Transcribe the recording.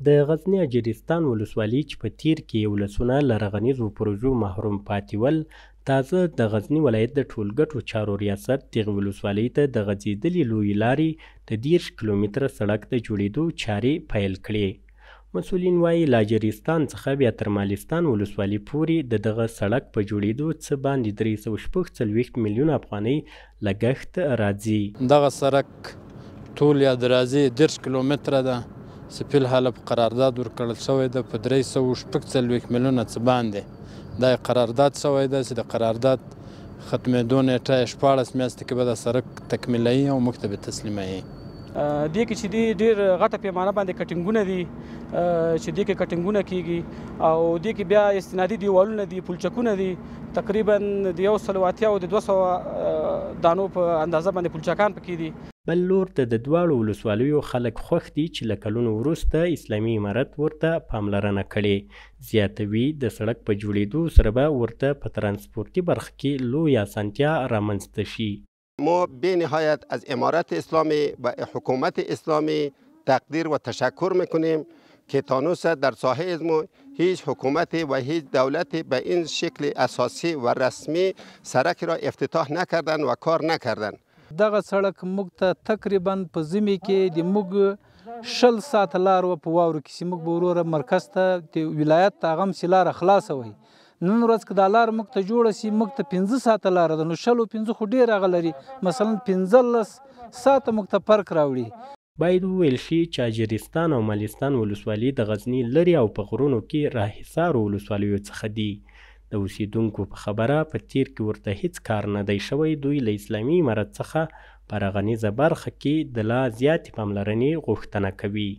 د غزني اجرستان ولسوالي چې په تیر کې ولسونه له رغنیزو پروژو محروم پاتې ول، تازه د غزني ولایت د ټولګټو چارو ریاست دغې ولسوالۍ ته د غځېدلې لویې لارې د 30 کیلومتره سړک د جوړېدو چارې پیل کړې. مسؤلین وایي له اجرستان څخه بیا تر مالستان ولسوالۍ پورې د دغه سړک په جوړېدو څه باندې 346 میلیونه افغانۍ لګښت راځي. دغه سړک طول یا درازي 30 کیلومتره ده چې فی الحال په قرارداد ورکړل شوی ده په 346 میلیونه څه باندې. دا قرارداد شوی ده چې د قرارداد ختمېدو نیټه یې 14 میاشتې کې به دا سړک تکمیلوي او موږ ته به تسلیموي. دې کې چې دي ډېر غټه پیمانه باندې کټینګونه دي چې دې کې کټینګونه کېږي او دې کې بیا استنادي دیوالونه دي، پلچکونه دي، تقریبا د 180 او د 200 دانو په اندازه باندې پلچکان پکې دي. بل لور ته د دواړو ولسوالیو خلک خوښ دي چې له کلونو وروسته اسلامي امارت ورته پاملرنه کړې. زیاتوي د سړک په جوړېدو سره به ورته په ترانسپورتي برخه کې لوی اسانتیا رامنځته شي. ما به نهایت از امارت اسلامی و حکومت اسلامی تقدیر و تشکر میکنیم که تانوس در ساحه ازمو هیچ حکومتی و هیچ دولتی به این شکل اساسی و رسمی سرک را افتتاح نکردن و کار نکردن. دغه سړک موږ ته تقریبا په ژمي کې د موږ 60 ساعته لار و په واورو کې چې موږ به وروره مرکز ته د ولایت ته هغه همسې لاره خلاصه وي. نن ورځ که دا لار موږ ته جوړه شي موږ ته 15 ساعته لاره ده، نو 15 خو ډېر هغه لري، مثلا 15 ساعته موږ ته فرق راوړي. باید وویل شي چې اجرستان او مالستان ولسوالي د غزني لرې او په غرونو کې راحصارو ولسوالیو څخه دي. د اوسیدونکو په خبره په تیر کې ورته هیڅ کار نه دی شوی. دوی له اسلامي امارت څخه په رغنیزه برخه کې د لا زیاتې پاملرنې غوښتنه کوي.